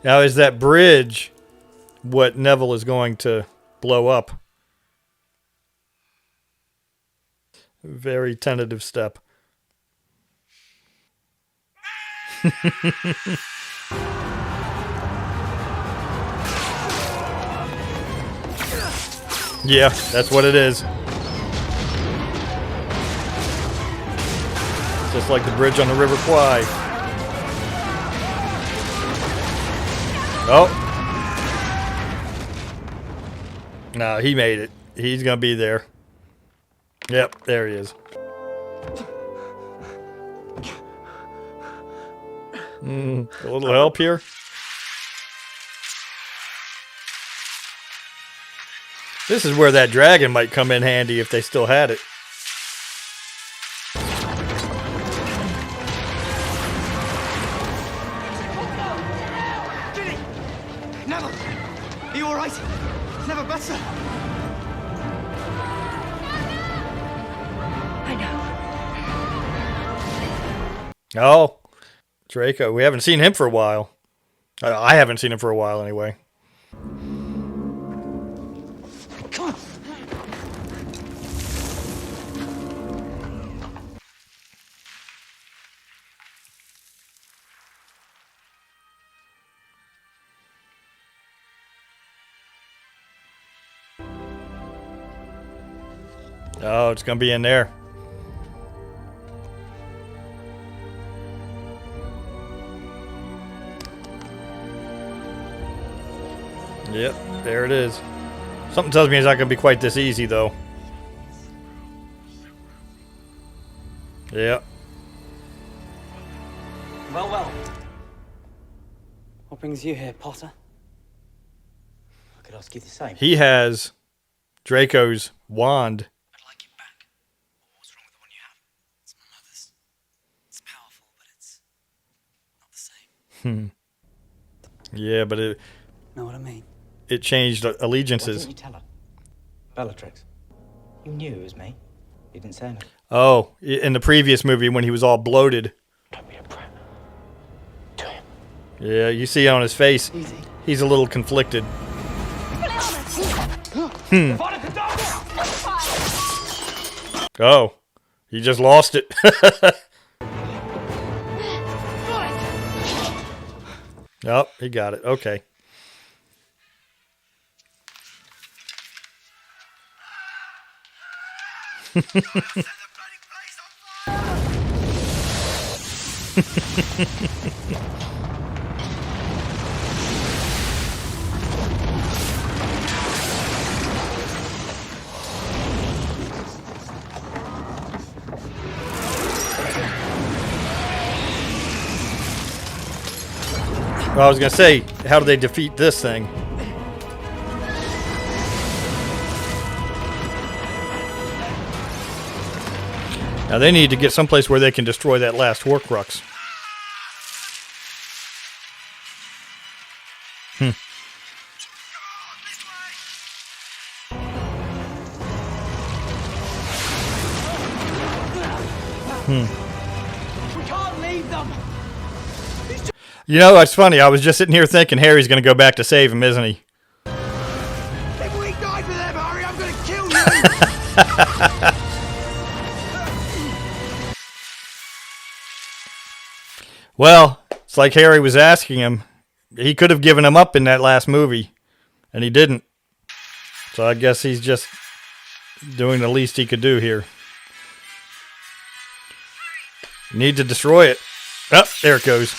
Now, is that bridge what Neville is going to blow up? Very tentative step. Yeah, that's what it is. Just like the bridge on the River Kwai. Oh. No, he made it. He's going to be there. Yep, there he is. A little help here. This is where that dragon might come in handy if they still had it. Ginny! Neville! Are you alright? It's never better. I know. Oh, Draco. We haven't seen him for a while. I haven't seen him for a while anyway. Come on! Oh, it's going to be in there. Yep, there it is. Something tells me it's not going to be quite this easy, though. Yep. Well, well. What brings you here, Potter? I could ask you the same. He has Draco's wand. I'd like it back. What's wrong with the one you have? It's my mother's. It's powerful, but it's not the same. Yeah, but Know what I mean? it changed Why allegiances. didn't you tell her? Bellatrix. You knew it was me. You didn't say anything. Oh, in the previous movie when he was all bloated. Don't be a brat. To him. Yeah, you see on his face, Easy. he's a little conflicted. Oh, he just lost it. Oh, he got it. Okay. Well, I was going to say, how do they defeat this thing? Now they need to get someplace where they can destroy that last Horcrux. We can't leave them. You know, it's funny. I was just sitting here thinking Harry's going to go back to save him, isn't he? If we die for them, Harry, I'm going to kill you. Well, it's like Harry was asking him. He could have given him up in that last movie, and he didn't. So I guess he's just doing the least he could do here. Need to destroy it. Oh, there it goes.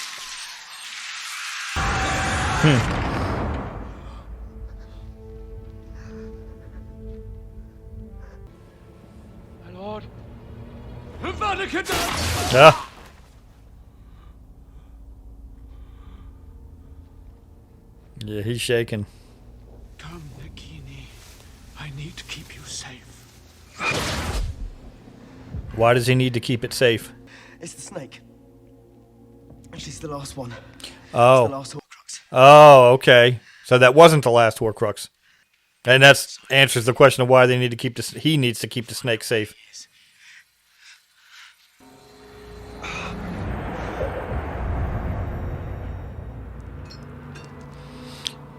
My lord. Ah. Yeah, he's shaking. Come, Nagini. I need to keep you safe. Why does he need to keep it safe? It's the snake. She's the last one. Oh. It's the last Horcrux. Oh, okay. So that wasn't the last Horcrux. And that answers the question of why they need to keep this. He needs to keep the snake safe.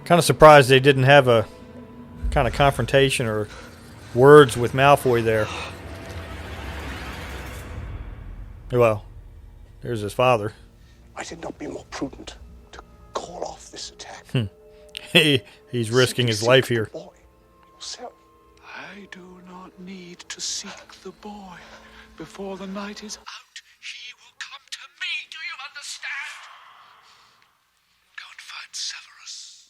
Kind of surprised they didn't have a kind of confrontation or words with Malfoy there. Well, there's his father. Might it not be more prudent to call off this attack? He's risking his life Seek the here. boy yourself. I do not need to seek the boy. Before the night is out, he will come to me. Do you understand? Go and find Severus.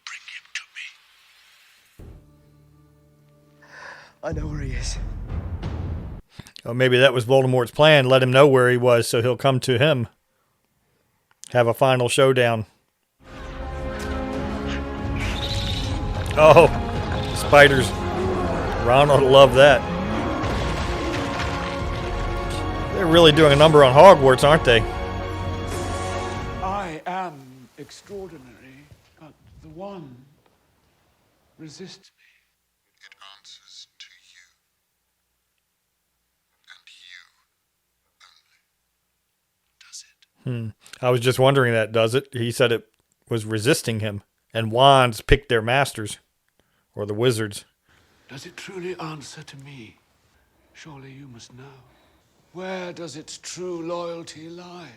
Bring him to me. I know where he is. Oh, maybe that was Voldemort's plan. Let him know where he was so he'll come to him. Have a final showdown. Oh, spiders. Ronald will love that. They're really doing a number on Hogwarts, aren't they? I am extraordinary, but the one resists me. It answers to you. And you only. Does it? I was just wondering that, does it? He said it was resisting him. And wands picked their masters. Or the wizards. Does it truly answer to me? Surely you must know. Where does its true loyalty lie?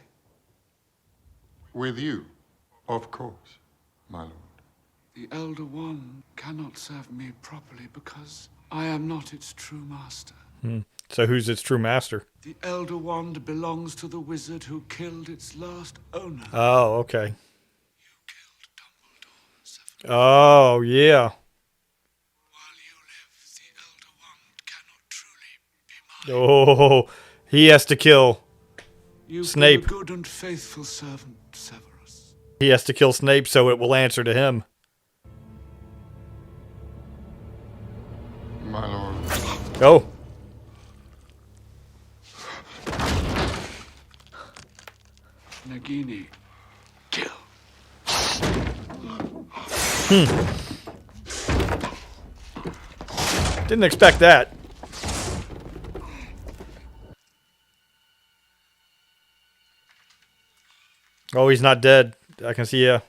With you, of course, my lord. The Elder One cannot serve me properly because I am not its true master. So who's its true master? The Elder Wand belongs to the wizard who killed its last owner. Oh, okay. You killed Dumbledore, Severus. Oh, yeah. While you live, the Elder Wand cannot truly be mine. Oh, he has to kill. You've Snape. been a good and faithful servant, Severus. He has to kill Snape so it will answer to him. My lord. Oh. Nagini, kill. Didn't expect that. Oh, he's not dead. I can see ya.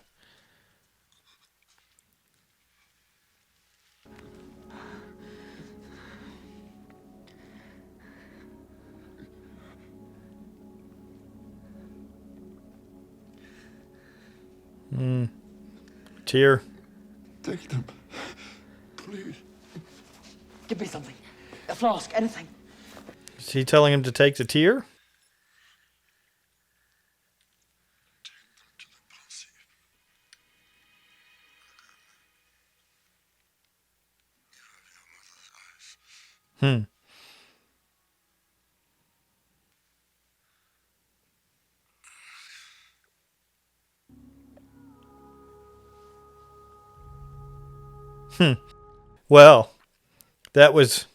Tear. Take them. Please. Give me something. A flask, anything. Is he telling him to take the tear? To the pensive. You have your mother's eyes. Well, that was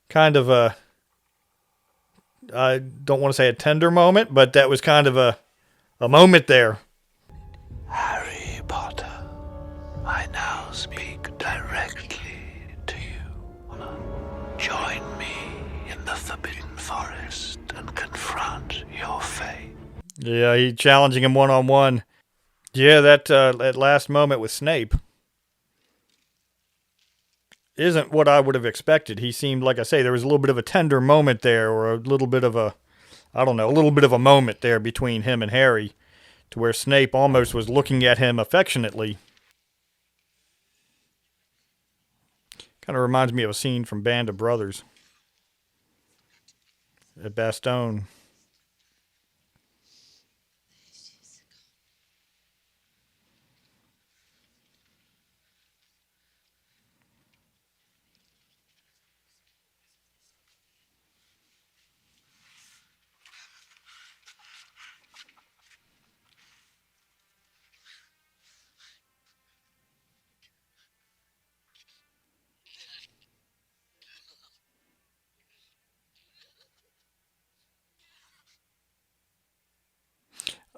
kind of a, I don't want to say a tender moment, but that was kind of a moment there. Harry Potter, I now speak directly to you. Join me in the Forbidden Forest and confront your fate. Yeah, he challenging him one-on-one. Yeah, that last moment with Snape isn't what I would have expected. He seemed, like I say, there was a little bit of a tender moment there, or a little bit of a, I don't know, a little bit of a moment there between him and Harry, to where Snape almost was looking at him affectionately. Kind of reminds me of a scene from Band of Brothers at Bastogne.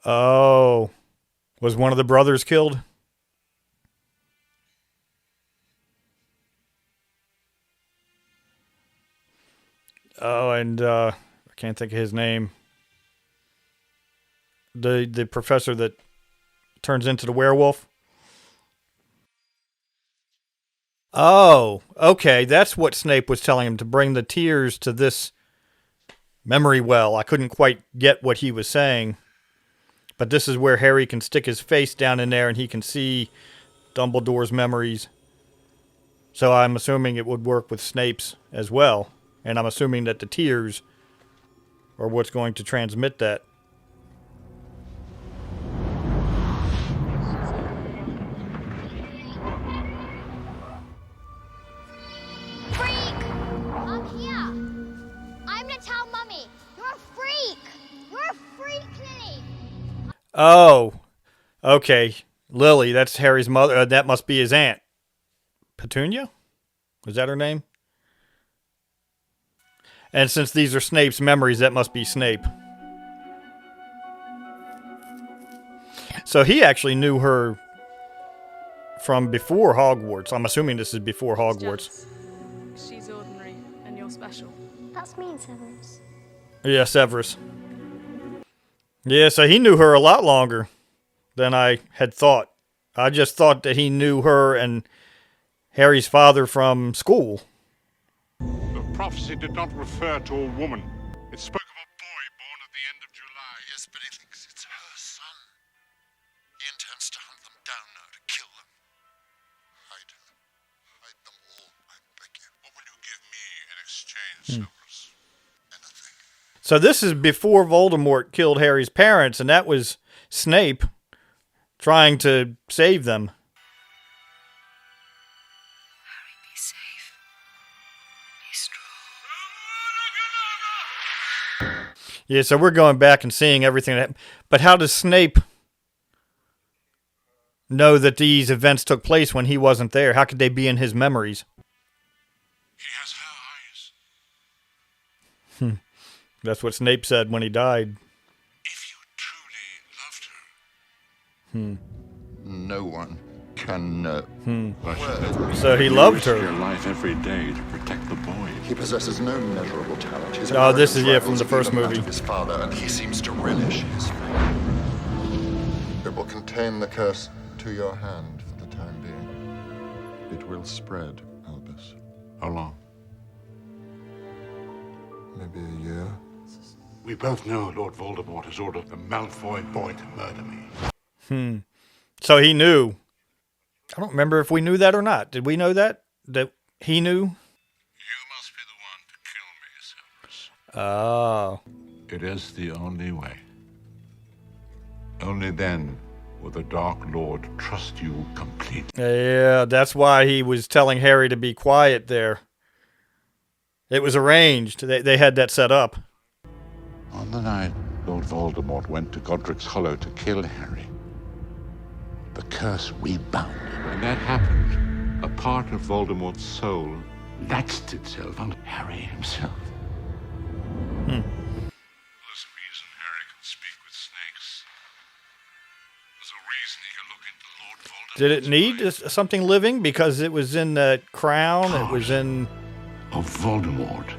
Oh, was one of the brothers killed? Oh, and I can't think of his name. The professor that turns into the werewolf. Oh, okay. That's what Snape was telling him, to bring the tears to this memory well. I couldn't quite get what he was saying. But this is where Harry can stick his face down in there and he can see Dumbledore's memories. So I'm assuming it would work with Snape's as well. And I'm assuming that the tears are what's going to transmit that. Freak! I'm here. I'm gonna tell Mummy. You're a freak. You're a freak, Lily. Oh, okay. Lily, that's Harry's mother. That must be his aunt. Petunia? Was that her name? And since these are Snape's memories, that must be Snape. So he actually knew her from before Hogwarts. I'm assuming this is before Hogwarts. She's ordinary and you're special. That's me, Severus. Yeah, Severus. Yeah, so he knew her a lot longer than I had thought. I just thought that he knew her and Harry's father from school. The prophecy did not refer to a woman. It spoke of a boy born at the end of July. Yes, but he thinks it's her son. He intends to hunt them down now to kill them. Hide them. Hide them all, I beg you. What will you give me in exchange, Severus? Anything. So this is before Voldemort killed Harry's parents, and that was Snape trying to save them. Harry, be safe. Be strong. Yeah, so we're going back and seeing everything that. But how does Snape know that these events took place when he wasn't there? How could they be in his memories? He has her eyes. That's what Snape said when he died. If you truly loved her. No one can know. So he loved her. Your life every day to protect the boy. He possesses no measurable talent. His Oh, this is, inheritance from the rivals first even that movie. of his father, and he seems to relish his fate. It will contain the curse to your hand for the time being. It will spread, Albus. How long? Maybe a year. We both know Lord Voldemort has ordered the Malfoy boy to murder me. So he knew. I don't remember if we knew that or not. Did we know that? That he knew? You must be the one to kill me, Severus. Oh. It is the only way. Only then will the Dark Lord trust you completely. Yeah, that's why he was telling Harry to be quiet there. It was arranged. They had that set up. On the night Lord Voldemort went to Godric's Hollow to kill Harry, the curse rebounded. When that happened, a part of Voldemort's soul latched itself on Harry himself. There's a reason Harry can speak with snakes. There's a reason he can look into Lord Voldemort's Did it need something living? Because it was in that crown. It was in of Voldemort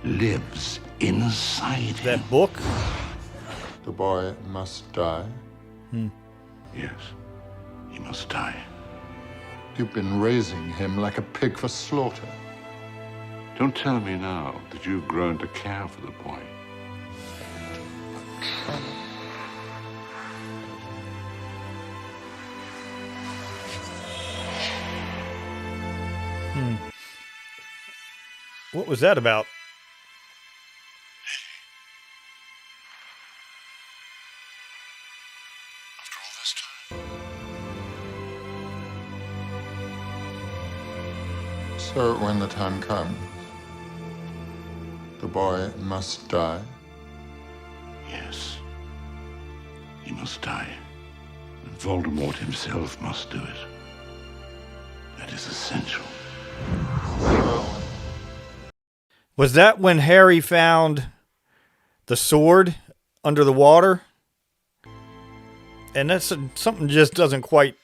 lives inside him. that book. The boy must die. Yes, he must die. You've been raising him like a pig for slaughter. Don't tell me now that you've grown to care for the boy. What was that about? After all this time. So when the time comes, the boy must die. Yes. He must die. And Voldemort himself must do it. That is essential. Was that when Harry found the sword under the water? And that's something just doesn't quite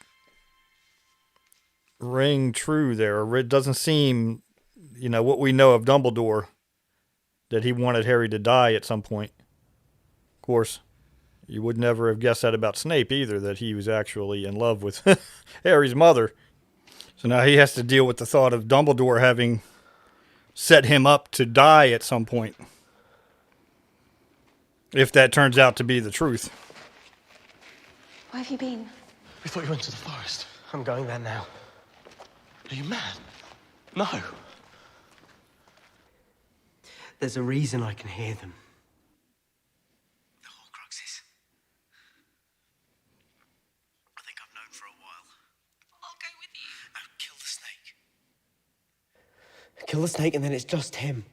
ring true there. Or it doesn't seem, what we know of Dumbledore, that he wanted Harry to die at some point. Of course, you would never have guessed that about Snape either, that he was actually in love with Harry's mother. So now he has to deal with the thought of Dumbledore having set him up to die at some point. If that turns out to be the truth. Where have you been? We thought you went to the forest. I'm going there now. Are you mad? No. There's a reason I can hear them. The Horcruxes. I think I've known for a while. I'll go with you. Now kill the snake. Kill the snake and then it's just him.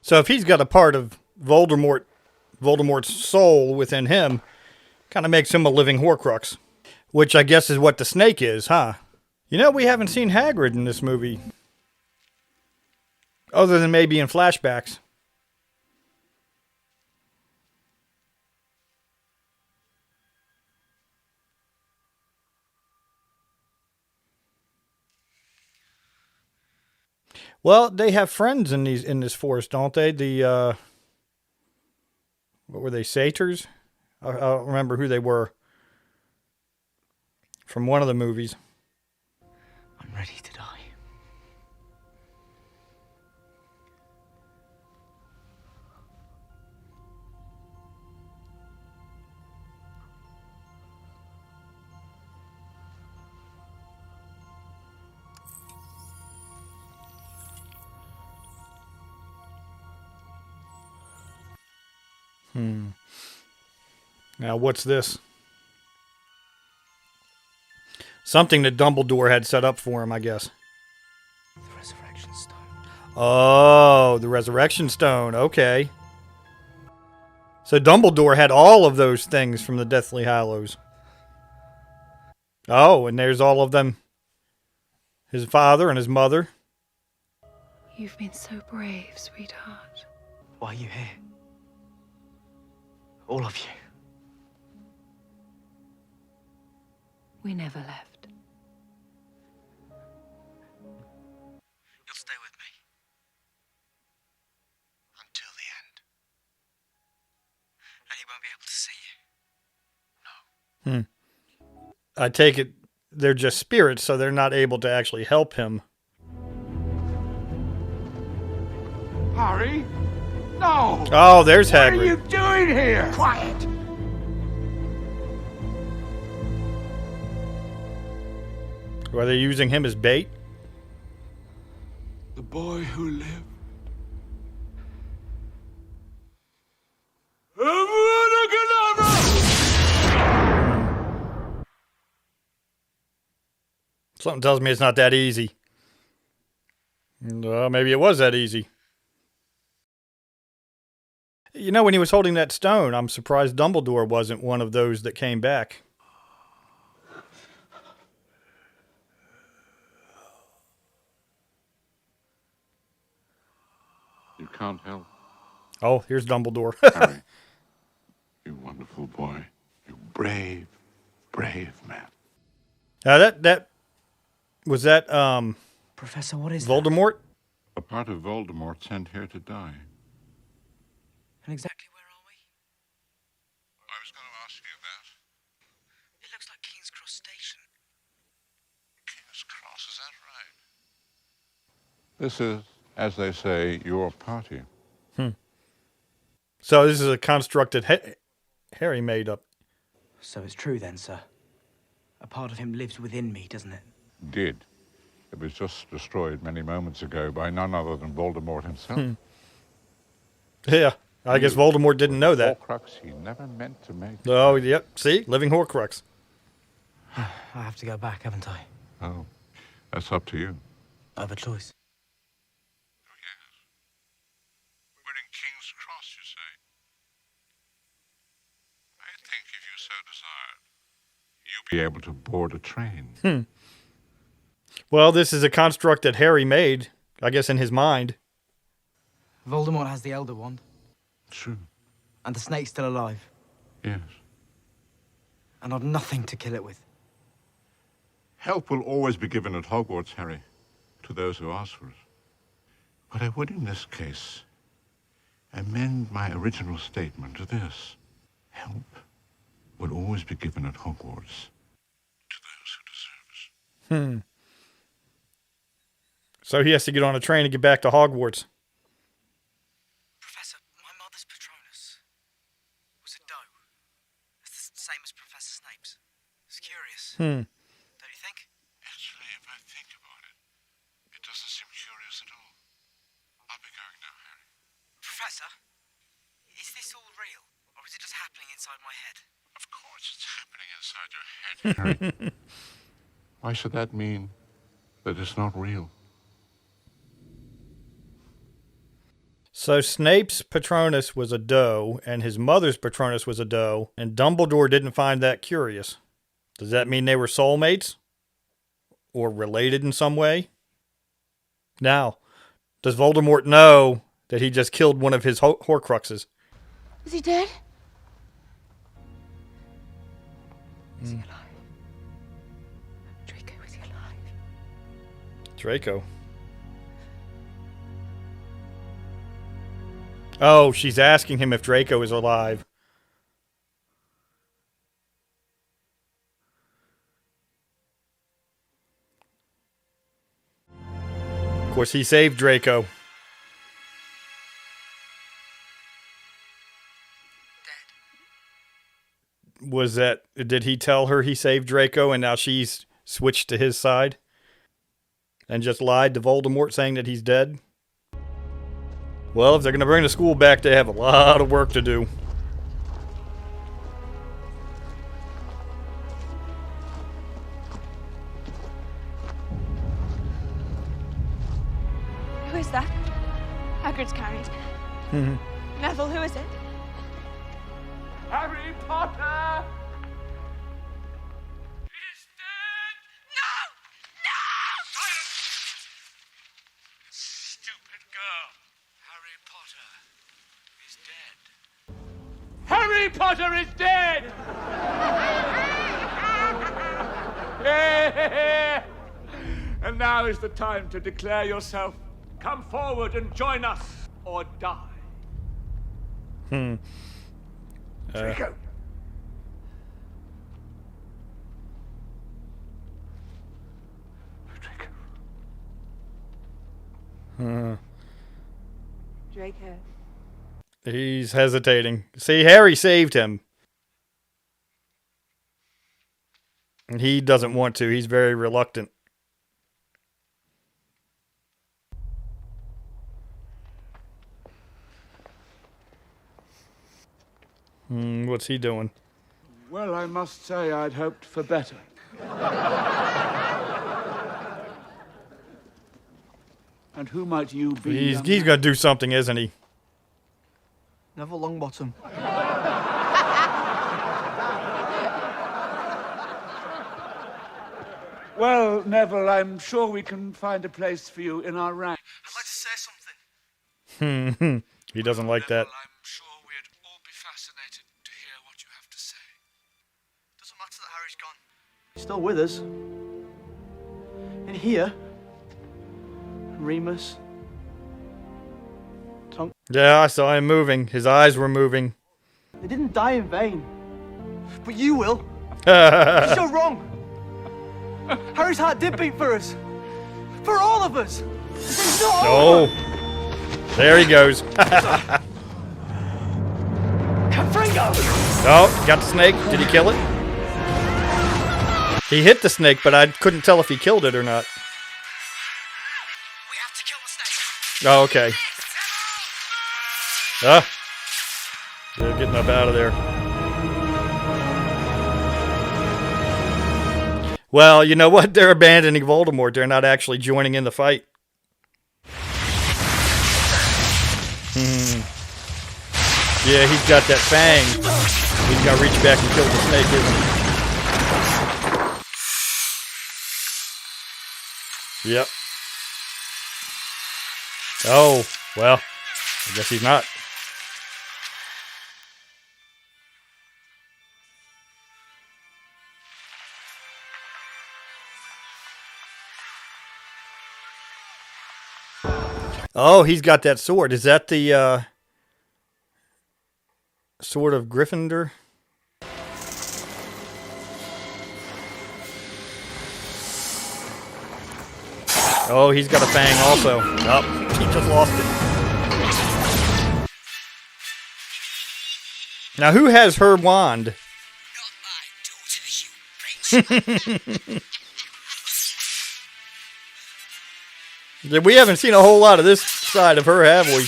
So if he's got a part of Voldemort's soul within him, kind of makes him a living Horcrux. Which I guess is what the snake is, huh? You know, we haven't seen Hagrid in this movie. Other than maybe in flashbacks. Well, they have friends in this forest, don't they? The what were they, satyrs? I don't remember who they were from one of the movies. I'm ready to die. Now, what's this? Something that Dumbledore had set up for him, I guess. The Resurrection Stone. Oh, the Resurrection Stone. Okay. So Dumbledore had all of those things from the Deathly Hallows. Oh, and there's all of them. His father and his mother. You've been so brave, sweetheart. Why are you here? All of you. We never left. You'll stay with me. Until the end. And he won't be able to see you. No. I take it they're just spirits, so they're not able to actually help him. Harry? No! Oh, there's What are Hagrid. you doing here? Quiet! Are they using him as bait? The boy who lived. Something tells me it's not that easy. Maybe it was that easy. You know, when he was holding that stone, I'm surprised Dumbledore wasn't one of those that came back. You can't help, Oh, here's Dumbledore. Harry. You wonderful boy. You brave, brave man. Now that was that Professor, what is Voldemort? A part of Voldemort sent here to die. that? And exactly where are we? I was going to ask you that. It looks like King's Cross Station. King's Cross, is that right? This is, as they say, your party. So this is a constructed Harry made up. So it's true then, sir. A part of him lives within me, doesn't it? Did. It was just destroyed many moments ago by none other than Voldemort himself. Yeah, I guess Voldemort didn't know that. Horcrux he never meant to make. Oh, yep. See, living Horcrux. I have to go back, haven't I? Oh, that's up to you. I have a choice. Oh, yes. We're in King's Cross, you say? I think if you so desired, you'll be able to board a train. Well, this is a construct that Harry made, I guess, in his mind. Voldemort has the Elder Wand, True. and the snake's still alive, Yes. and I've nothing to kill it with. Help will always be given at Hogwarts, Harry, to those who ask for it. But I would, in this case, amend my original statement to this. Help will always be given at Hogwarts to those who deserve it. So he has to get on a train to get back to Hogwarts. Professor, my mother's Patronus was a doe. It's the same as Professor Snape's. It's curious. Don't you think? Actually, if I think about it, it doesn't seem curious at all. I'll be going now, Harry. Professor, is this all real? Or is it just happening inside my head? Of course it's happening inside your head, Harry. Why should that mean that it's not real? So Snape's Patronus was a doe, and his mother's Patronus was a doe, and Dumbledore didn't find that curious. Does that mean they were soulmates? Or related in some way? Now, does Voldemort know that he just killed one of his Horcruxes? Is he dead? Is he alive? Draco, is he alive? Draco. Oh, she's asking him if Draco is alive. Of course, he saved Draco. Was that... Did he tell her he saved Draco and now she's switched to his side? And just lied to Voldemort saying that he's dead? Well, if they're going to bring the school back, they have a lot of work to do. Who is that? Hagrid's carried. Neville, who is it? Harry Potter! He's dead! No! No! Silence! Stupid girl. Harry Potter is dead. Harry Potter is dead! And now is the time to declare yourself. Come forward and join us, or die. Draco. Draco. He's hesitating. See, Harry saved him. And he doesn't want to. He's very reluctant. What's he doing? Well, I must say I'd hoped for better. And who might you be? He's going to do something, isn't he? Neville Longbottom. Well, Neville, I'm sure we can find a place for you in our ranks. I'd like to say something. He doesn't like that. Neville, I'm sure we'd all be fascinated to hear what you have to say. Doesn't matter that Harry's gone. He's still with us. In here. Remus. Tonk. Yeah, I saw him moving. His eyes were moving. They didn't die in vain. But you will. Oh, You're so wrong. Harry's heart did beat for us. For all of us. It's not over. There he goes. Confringo! Oh, got the snake. Did he kill it? He hit the snake, but I couldn't tell if he killed it or not. We have to kill the snake. Oh, okay. Ah. They're getting up out of there. Well, you know what? They're abandoning Voldemort. They're not actually joining in the fight. Yeah, he's got that fang. He's got to reach back and kill the snake, isn't he? Yep. Oh, well, I guess he's not. Oh, he's got that sword. Is that the sword of Gryffindor? Oh, he's got a fang also. Oh, he just lost it. Now, who has her wand? We haven't seen a whole lot of this side of her, have we?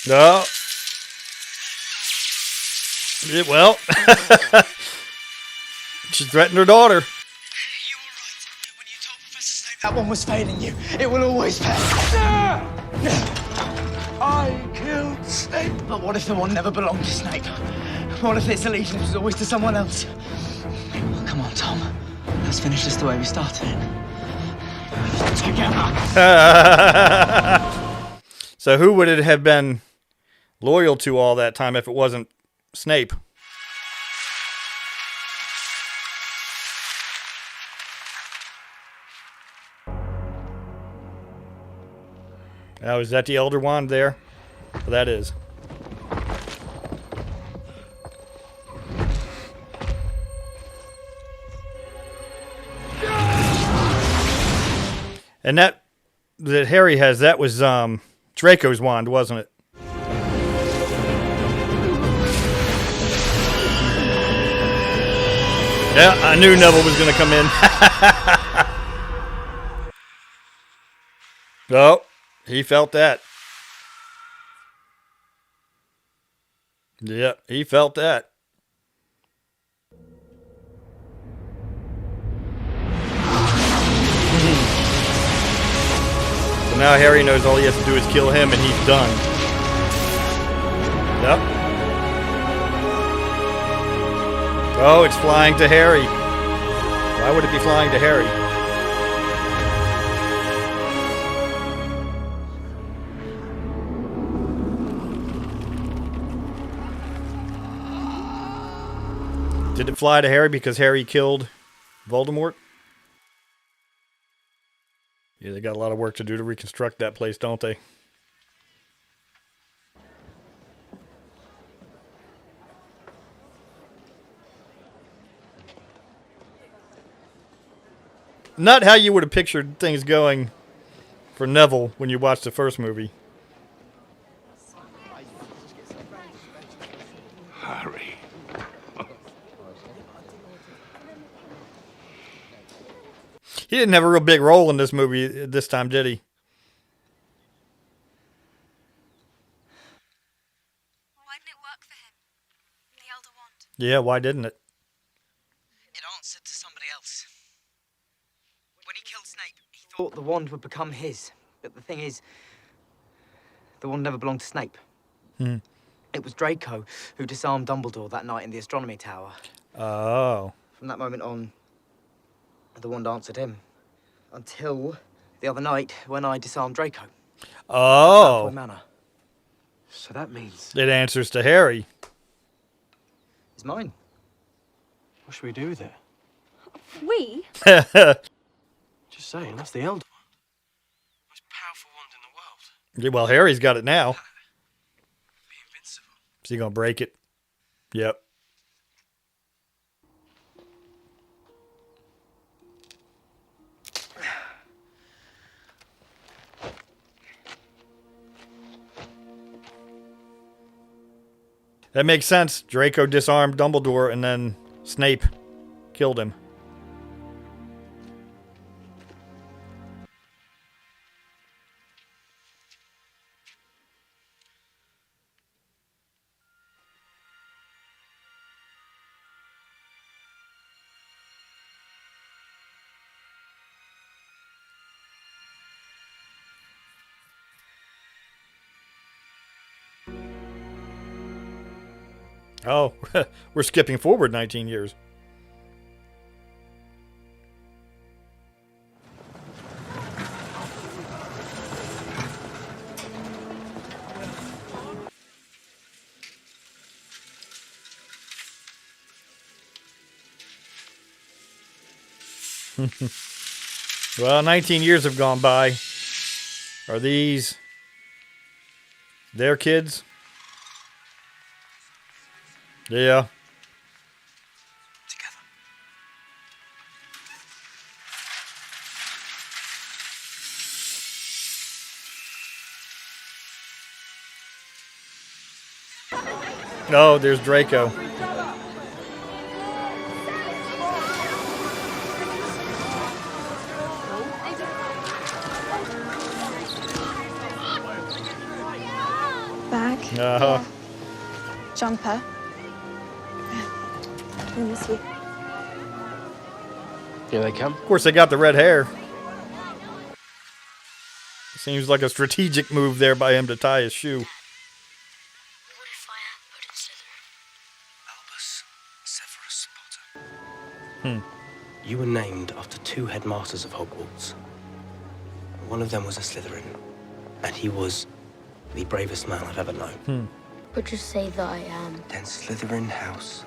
No. Well, she threatened her daughter. That one was failing you. It will always fail. I killed Snape. But what if the wand never belonged to Snape? What if its allegiance was always to someone else? Come on, Tom. Let's finish this the way we started it. Together. So who would it have been loyal to all that time if it wasn't Snape? Oh, is that the Elder Wand there? Well, that is. And that Harry has, that was Draco's wand, wasn't it? Yeah, I knew Neville was going to come in. Oh, he felt that. Yeah, he felt that. So now Harry knows all he has to do is kill him and he's done. Yep. Oh, it's flying to Harry. Why would it be flying to Harry? Did it fly to Harry because Harry killed Voldemort? Yeah, they got a lot of work to do to reconstruct that place, don't they? Not how you would have pictured things going for Neville when you watched the first movie. Harry. He didn't have a real big role in this movie this time, did he? Why didn't it work for him? The Elder Wand. Yeah, why didn't it? It answered to somebody else. When he killed Snape, he thought the wand would become his. But the thing is, the wand never belonged to Snape. It was Draco who disarmed Dumbledore that night in the astronomy tower. Oh. From that moment on, the wand answered him. Until the other night when I disarmed Draco. Oh. Manor. So that means It answers to Harry. it's mine. What should we do with it? We? Just saying, that's the Elder Wand. Most powerful wand in the world. Yeah, well, Harry's got it now. Be invincible. Is he going to break it? Yep. That makes sense. Draco disarmed Dumbledore and then Snape killed him. Oh, we're skipping forward 19 years. Well, 19 years have gone by. Are these their kids? Yeah. Together. Oh, there's Draco. Bag. Uh-huh. Jumper. We miss you. Here they come. Of course, they got the red hair. Seems like a strategic move there by him to tie his shoe. What if I am put in Slytherin? Albus Severus Potter. You were named after 2 headmasters of Hogwarts. One of them was a Slytherin, and he was the bravest man I've ever known. Would you say that I am? Then Slytherin House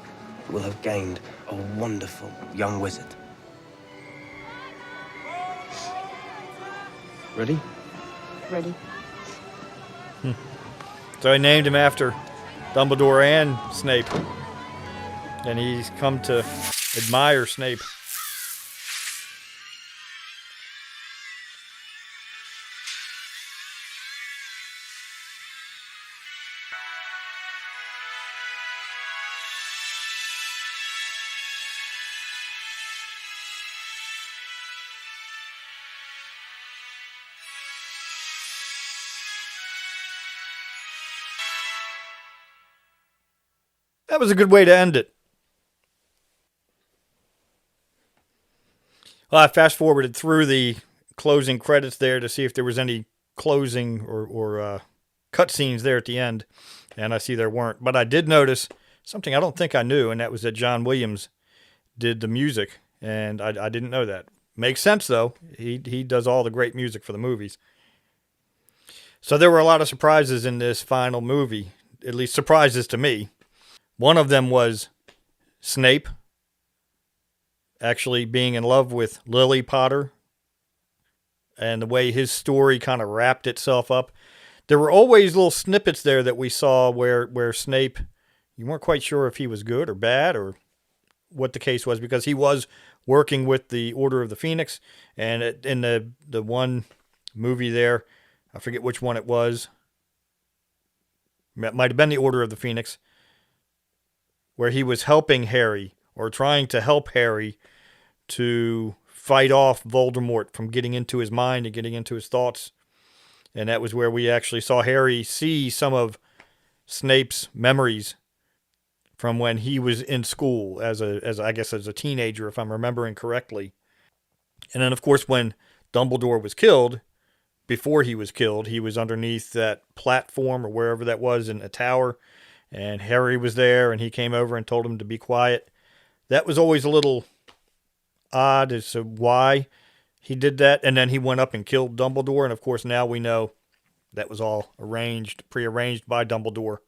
will have gained a wonderful young wizard. Ready? Ready? So he named him after Dumbledore and Snape. And he's come to admire Snape. That was a good way to end it. Well, I fast forwarded through the closing credits there to see if there was any closing or cutscenes there at the end, and I see there weren't. But I did notice something I don't think I knew, and that was that John Williams did the music, and I didn't know that. Makes sense, though. He does all the great music for the movies. So there were a lot of surprises in this final movie, at least surprises to me. One of them was Snape actually being in love with Lily Potter and the way his story kind of wrapped itself up. There were always little snippets there that we saw where Snape, you weren't quite sure if he was good or bad or what the case was, because he was working with the Order of the Phoenix. And in the one movie there, I forget which one it was. It might have been the Order of the Phoenix, where he was helping Harry or trying to help Harry to fight off Voldemort from getting into his mind and getting into his thoughts. And that was where we actually saw Harry see some of Snape's memories from when he was in school as a teenager, if I'm remembering correctly. And then, of course, when Dumbledore was killed, before he was killed, he was underneath that platform or wherever that was in a tower. And Harry was there, and he came over and told him to be quiet. That was always a little odd as to why he did that. And then he went up and killed Dumbledore. And, of course, now we know that was all prearranged by Dumbledore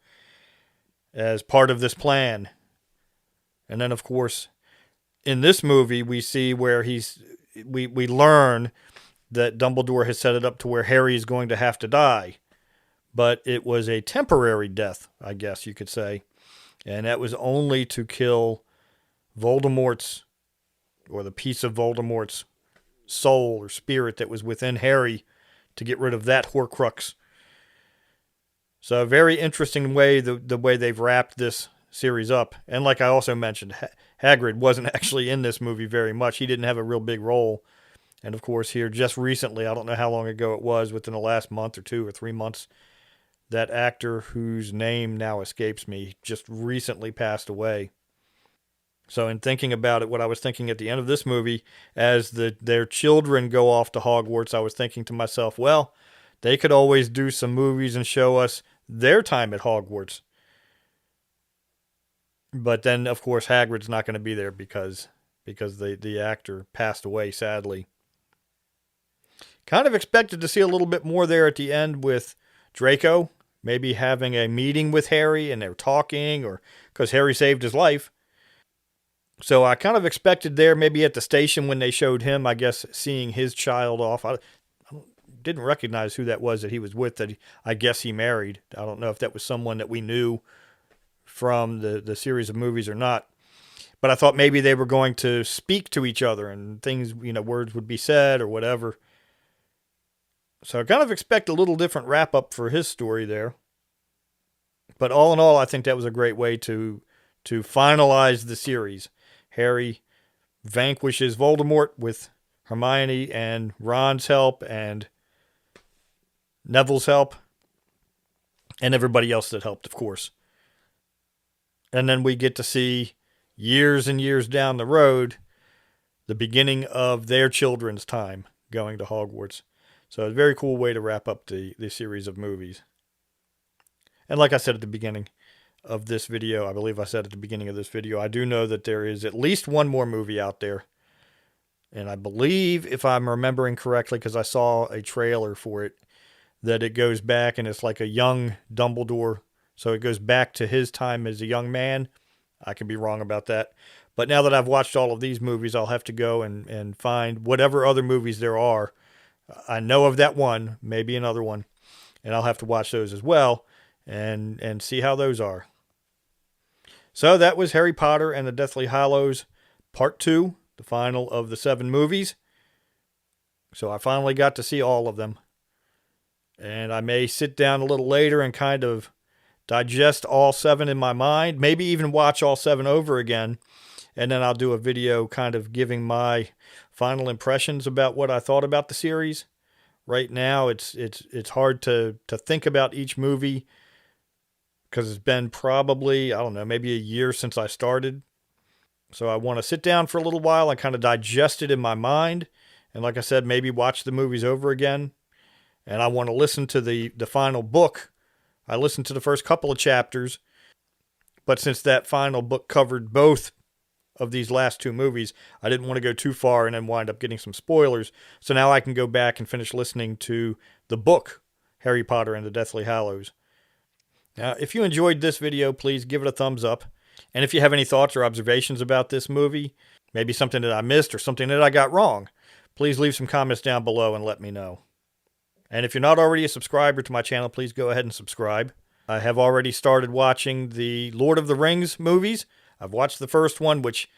as part of this plan. And then, of course, in this movie, we see where we learn that Dumbledore has set it up to where Harry is going to have to die. But it was a temporary death, I guess you could say. And that was only to kill Voldemort's, or the piece of Voldemort's soul or spirit that was within Harry, to get rid of that Horcrux. So a very interesting way, the way they've wrapped this series up. And like I also mentioned, Hagrid wasn't actually in this movie very much. He didn't have a real big role. And of course here just recently, I don't know how long ago it was, within the last month or 2 or 3 months, that actor whose name now escapes me just recently passed away. So in thinking about it, what I was thinking at the end of this movie, as their children go off to Hogwarts, I was thinking to myself, well, they could always do some movies and show us their time at Hogwarts. But then, of course, Hagrid's not going to be there because the actor passed away, sadly. Kind of expected to see a little bit more there at the end with Draco, maybe having a meeting with Harry and they're talking, or because Harry saved his life. So I kind of expected there, maybe at the station when they showed him, I guess, seeing his child off. I didn't recognize who that was that he was with, that I guess he married. I don't know if that was someone that we knew from the series of movies or not. But I thought maybe they were going to speak to each other and things, words would be said or whatever. So I kind of expect a little different wrap up for his story there. But all in all, I think that was a great way to finalize the series. Harry vanquishes Voldemort with Hermione and Ron's help and Neville's help and everybody else that helped, of course. And then we get to see years and years down the road the beginning of their children's time going to Hogwarts. So a very cool way to wrap up the series of movies. And like I said at the beginning of this video, I believe I said at the beginning of this video, I do know that there is at least one more movie out there. And I believe, if I'm remembering correctly, because I saw a trailer for it, that it goes back and it's like a young Dumbledore. So it goes back to his time as a young man. I could be wrong about that. But now that I've watched all of these movies, I'll have to go and find whatever other movies there are. I know of that one, maybe another one. And I'll have to watch those as well and see how those are. So that was Harry Potter and the Deathly Hallows Part 2, the final of the 7 movies. So I finally got to see all of them. And I may sit down a little later and kind of digest all 7 in my mind, maybe even watch all 7 over again, and then I'll do a video kind of giving my final impressions about what I thought about the series. Right now, it's hard to think about each movie because it's been probably, I don't know, maybe a year since I started. So I want to sit down for a little while and kind of digest it in my mind, and like I said, maybe watch the movies over again. And I want to listen to the final book. I listened to the first couple of chapters, but since that final book covered both of these last 2 movies, I didn't want to go too far and then wind up getting some spoilers. So now I can go back and finish listening to the book, Harry Potter and the Deathly Hallows. Now, if you enjoyed this video, please give it a thumbs up. And if you have any thoughts or observations about this movie, maybe something that I missed or something that I got wrong, please leave some comments down below and let me know. And if you're not already a subscriber to my channel, please go ahead and subscribe. I have already started watching the Lord of the Rings movies. I've watched the first one, which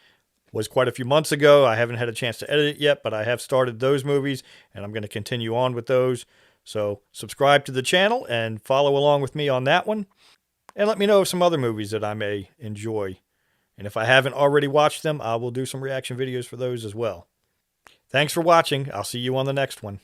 was quite a few months ago. I haven't had a chance to edit it yet, but I have started those movies, and I'm going to continue on with those. So subscribe to the channel and follow along with me on that one. And let me know of some other movies that I may enjoy. And if I haven't already watched them, I will do some reaction videos for those as well. Thanks for watching. I'll see you on the next one.